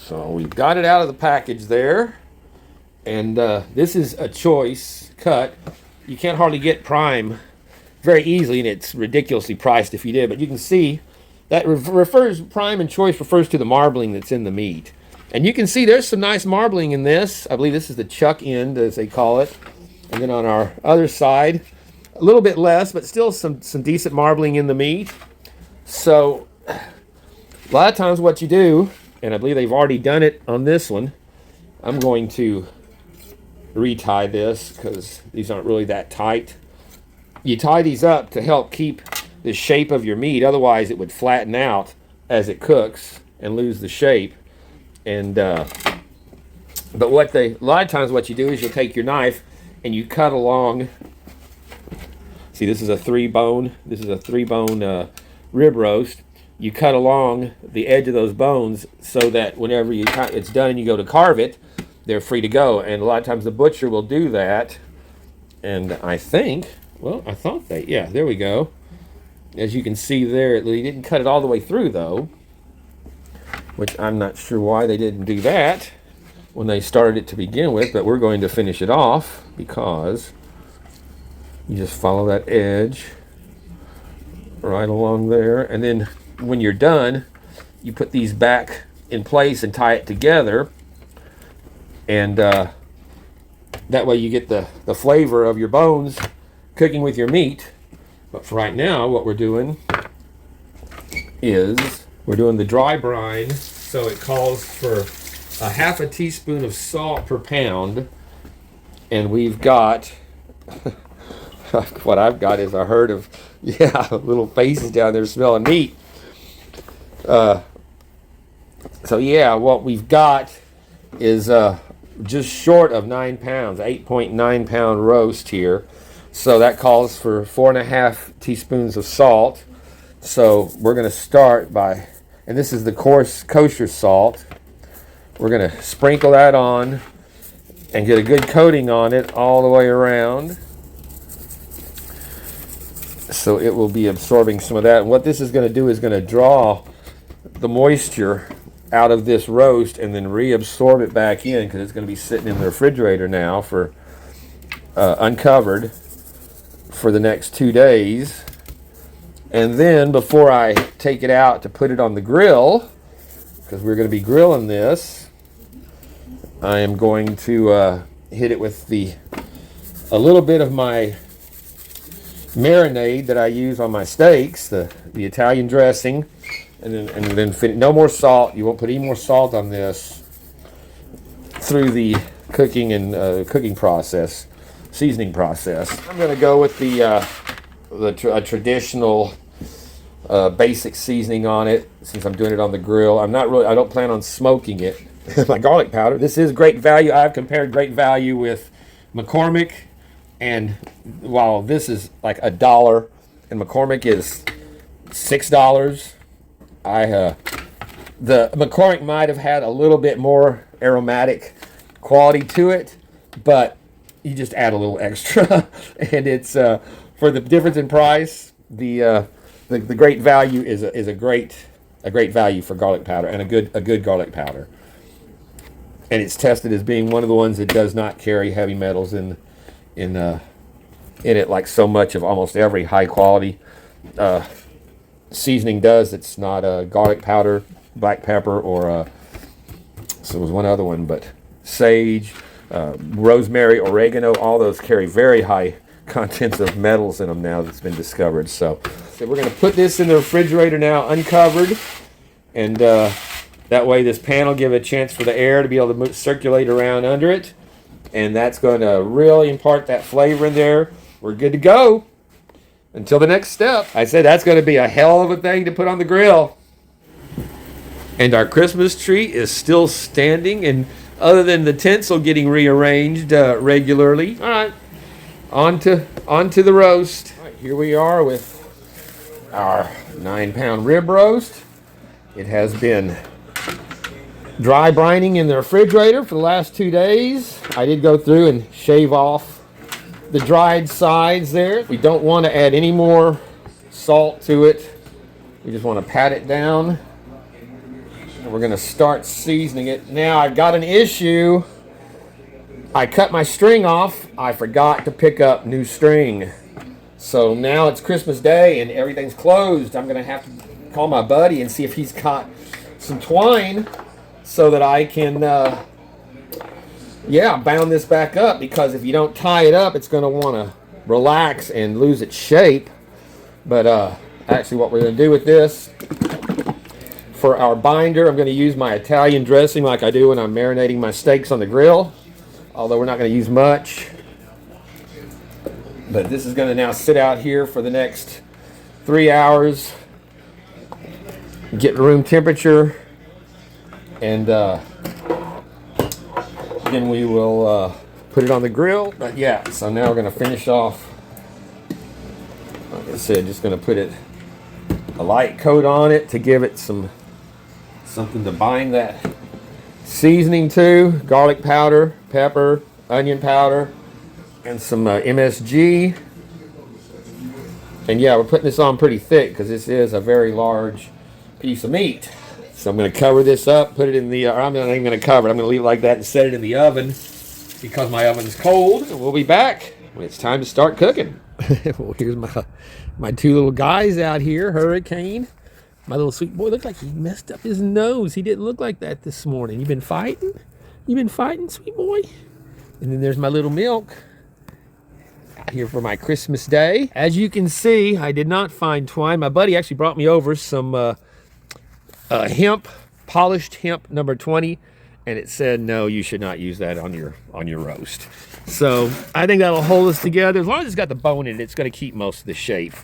So we've got it out of the package there. And this is a choice cut. You can't hardly get prime very easily, and it's ridiculously priced if you did. But you can see that refers, prime and choice refers to the marbling that's in the meat. And you can see there's some nice marbling in this. I believe this is the chuck end, as they call it. And then on our other side, a little bit less, but still some decent marbling in the meat. So a lot of times what you do, and I believe they've already done it on this one, I'm going to retie this because these aren't really that tight. You tie these up to help keep the shape of your meat, otherwise it would flatten out as it cooks and lose the shape. And but a lot of times what you do is you'll take your knife and you cut along. See, this is a 3-bone rib roast. You cut along the edge of those bones so that whenever it's done and you go to carve it, they're free to go. And a lot of times the butcher will do that. And I think, well, I thought that, yeah, there we go. As you can see there, they didn't cut it all the way through though, which I'm not sure why they didn't do that when they started it to begin with, but we're going to finish it off because you just follow that edge right along there. And then when you're done, you put these back in place and tie it together. And that way you get the flavor of your bones cooking with your meat. But for right now, what we're doing is we're doing the dry brine. So it calls for a half a teaspoon of salt per pound. And we've got, what I've got is a herd of, little faces down there smelling meat. So yeah, what we've got is just short of 9 pounds, 8.9 pound roast here. So that calls for 4.5 teaspoons of salt. So we're going to start by, and this is the coarse kosher salt. We're going to sprinkle that on and get a good coating on it all the way around. So it will be absorbing some of that. And what this is going to do is going to draw the moisture out of this roast and then reabsorb it back in, because it's going to be sitting in the refrigerator now for uncovered for the next 2 days. And then before I take it out to put it on the grill, because we're going to be grilling this, I am going to hit it with a little bit of my marinade that I use on my steaks, the Italian dressing. And then no more salt. You won't put any more salt on this through the cooking and cooking process, seasoning process. I'm going to go with a traditional basic seasoning on it, since I'm doing it on the grill. I don't plan on smoking it. My garlic powder. This is great value. I've compared great value with McCormick, and while this is like $1 and McCormick is $6. The McCormick might have had a little bit more aromatic quality to it, but you just add a little extra, and it's for the difference in price. The great value is a great value for garlic powder, and a good garlic powder, and it's tested as being one of the ones that does not carry heavy metals in it like so much of almost every high quality seasoning does. It's not a garlic powder, black pepper, or so there was one other one, but sage, rosemary, oregano, all those carry very high contents of metals in them now that's been discovered. So we're going to put this in the refrigerator now uncovered, and that way this pan will give a chance for the air to be able to circulate around under it, and that's going to really impart that flavor in there. We're good to go. Until the next step. I said that's going to be a hell of a thing to put on the grill. And our Christmas tree is still standing, and other than the tinsel getting rearranged regularly. All right, on to the roast. All right, here we are with our 9-pound rib roast. It has been dry brining in the refrigerator for the last 2 days. I did go through and shave off the dried sides there. We don't want to add any more salt to it. We just want to pat it down We're going to start seasoning it. Now, I've got an issue. I cut my string off. I forgot to pick up new string. So now it's Christmas Day and everything's closed. I'm going to have to call my buddy and see if he's got some twine so that I can, bound this back up. Because if you don't tie it up, it's going to want to relax and lose its shape. But actually what we're going to do with this, for our binder, I'm going to use my Italian dressing like I do when I'm marinating my steaks on the grill. Although we're not going to use much. But this is going to now sit out here for the next 3 hours. Get room temperature. And then we will put it on the grill. But yeah, so now we're going to finish off. Like I said, just going to put a light coat on it to give it something to bind that seasoning to. Garlic powder, pepper, onion powder, and some MSG. And yeah, we're putting this on pretty thick because this is a very large piece of meat. So I'm going to cover this up, put it in the, or I'm not even going to cover it. I'm going to leave it like that and set it in the oven because my oven's cold. And we'll be back when it's time to start cooking. Well, here's my two little guys out here. Hurricane. My little sweet boy looked like he messed up his nose. He didn't look like that this morning. You been fighting? You been fighting, sweet boy? And then there's my little Milk out here for my Christmas Day. As you can see, I did not find twine. My buddy actually brought me over some hemp, polished hemp number 20, and it said no, you should not use that on your roast. So I think that'll hold us together. As long as it's got the bone in it, it's going to keep most of the shape.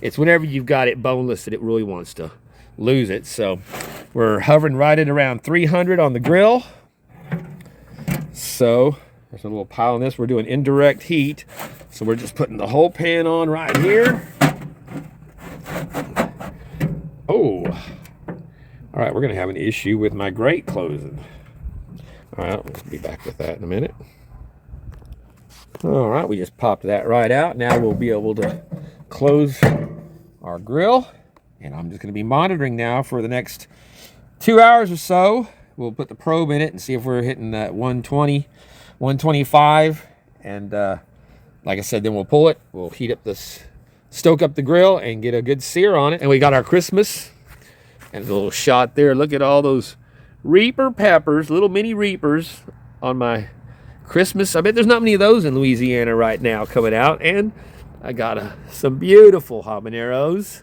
It's whenever you've got it boneless that it really wants to lose it. So we're hovering right at around 300 on the grill. So there's a little pile on this. We're doing indirect heat, so we're just putting the whole pan on right here. Oh, all right, we're gonna have an issue with my grate closing. All right, we'll be back with that in a minute. All right, we just popped that right out. Now we'll be able to close our grill, and I'm just going to be monitoring now for the next 2 hours or so. We'll put the probe in it and see if we're hitting that 120, 125, and like I said, then we'll pull it. We'll heat up this, stoke up the grill, and get a good sear on it. And we got our Christmas, and a little shot there. Look at all those Reaper peppers, little mini Reapers on my Christmas. I bet there's not many of those in Louisiana right now coming out. And I got some beautiful habaneros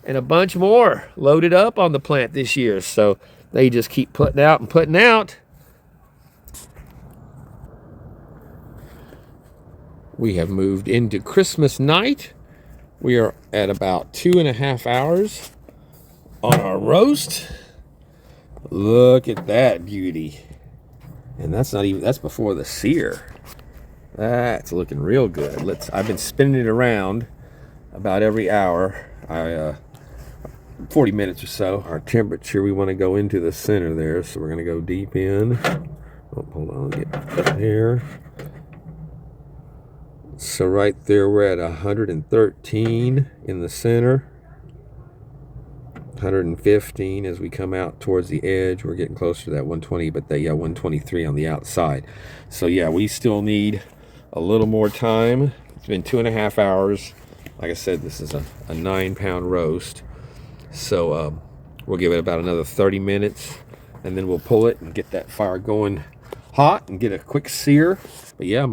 and a bunch more loaded up on the plant this year. So they just keep putting out and putting out. We have moved into Christmas night. We are at about 2.5 hours on our roast. Look at that beauty. And that's not even, that's before the sear. That's looking real good. I've been spinning it around about every hour. 40 minutes or so. Our temperature, we want to go into the center there, so we're going to go deep in. Oh, hold on, get up here. So right there, we're at 113 in the center. 115 as we come out towards the edge. We're getting closer to that 120, but 123 on the outside. So yeah, we still need a little more time. It's been 2.5 hours. Like I said, this is a 9-pound roast. So we'll give it about another 30 minutes, and then we'll pull it and get that fire going hot and get a quick sear. But yeah,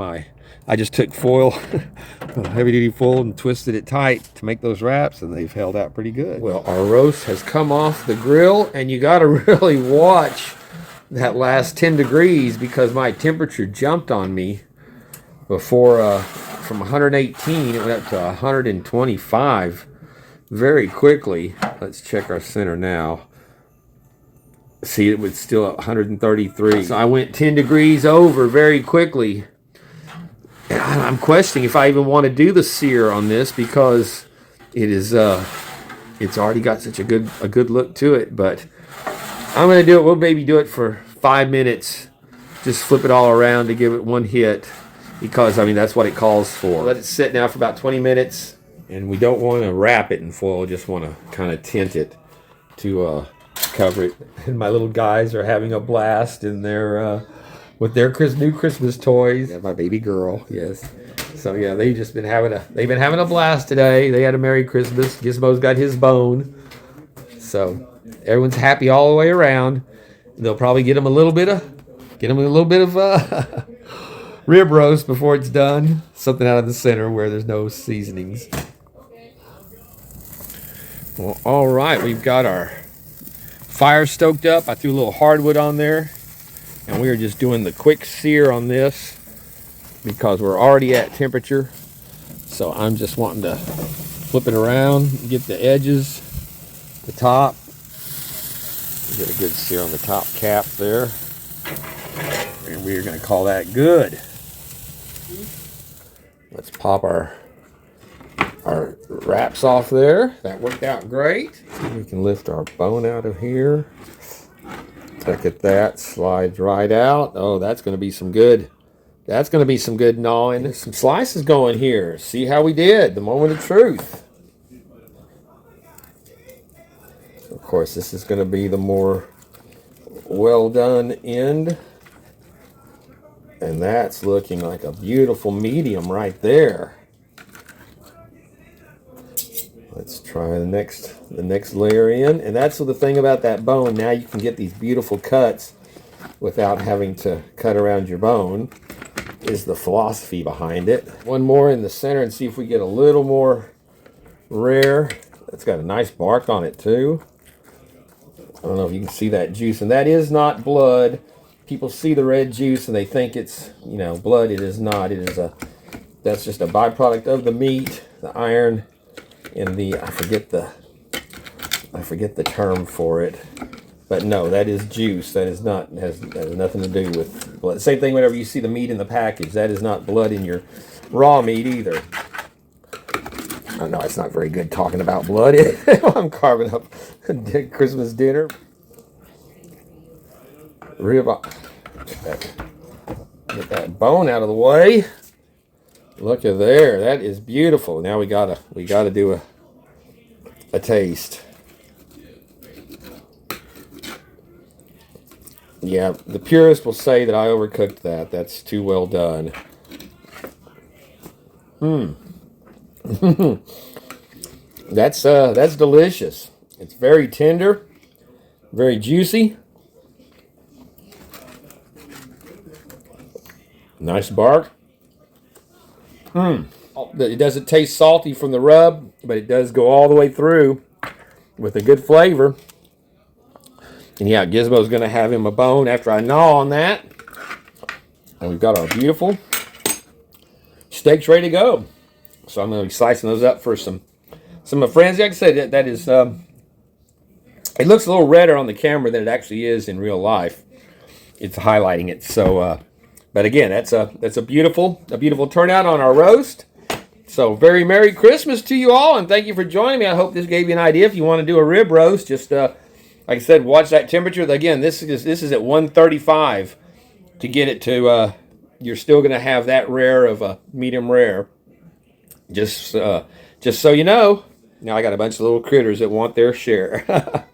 I just took foil, heavy duty foil, and twisted it tight to make those wraps, and they've held out pretty good. Well, our roast has come off the grill, and you got to really watch that last 10 degrees because my temperature jumped on me before. From 118 it went up to 125 very quickly. Let's check our center now. See, it was still at 133. So I went 10 degrees over very quickly. And I'm questioning if I even want to do the sear on this because it is it's already got such a good look to it. But I'm going to do it. We'll maybe do it for 5 minutes. Just flip it all around to give it one hit. Because, I mean, that's what it calls for. Let it sit now for about 20 minutes. And we don't want to wrap it in foil. Just want to kind of tint it to cover it. And my little guys are having a blast in their with their new Christmas toys. Yeah, my baby girl, yes. So yeah, they've been having a blast today. They had a Merry Christmas. Gizmo's got his bone. So everyone's happy all the way around. They'll probably get him a little bit of rib roast before it's done. Something out of the center where there's no seasonings. Well, all right, we've got our fire stoked up. I threw a little hardwood on there, and we are just doing the quick sear on this because we're already at temperature. So I'm just wanting to flip it around, get the edges, the top. Get a good sear on the top cap there. And we're going to call that good. Let's pop our wraps off there. That worked out great. We can lift our bone out of here. Look at that. Slides right out. Oh, that's going to be some good. That's going to be some good gnawing. There's some slices going here. See how we did. The moment of truth. Of course, this is going to be the more well done end. And that's looking like a beautiful medium right there. Let's try the next layer in. And that's the thing about that bone. Now you can get these beautiful cuts without having to cut around your bone, is the philosophy behind it. One more in the center and see if we get a little more rare. It's got a nice bark on it too. I don't know if you can see that juice. And that is not blood. People see the red juice and they think it's, blood. It is not. That's just a byproduct of the meat, the iron, and I forget the term for it. But no, that is juice. That has nothing to do with blood. Same thing whenever you see the meat in the package. That is not blood in your raw meat either. I know it's not very good talking about blood. I'm carving up Christmas dinner. Ribeye. Get that bone out of the way. Look at there. That is beautiful. Now we gotta do a taste. Yeah, the purist will say that I overcooked that. That's too well done. That's delicious. It's very tender, very juicy. Nice bark. It doesn't taste salty from the rub, but it does go all the way through with a good flavor. And yeah, Gizmo's going to have him a bone after I gnaw on that. And we've got our beautiful steaks ready to go. So I'm going to be slicing those up for some of my friends. Like I said, that is, it looks a little redder on the camera than it actually is in real life. It's highlighting it. So, but again, that's a beautiful turnout on our roast. So very Merry Christmas to you all, and thank you for joining me. I hope this gave you an idea. If you want to do a rib roast, just like I said, watch that temperature. Again, this is at 135 to get it to. You're still going to have that rare of a medium rare. Just so you know. Now I got a bunch of little critters that want their share.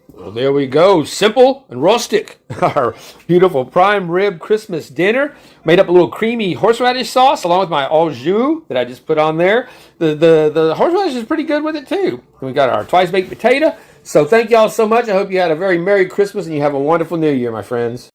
Well, there we go. Simple and rustic. Our beautiful prime rib Christmas dinner. Made up a little creamy horseradish sauce along with my au jus that I just put on there. The horseradish is pretty good with it too. And we got our twice baked potato. So thank y'all so much. I hope you had a very Merry Christmas and you have a wonderful New Year, my friends.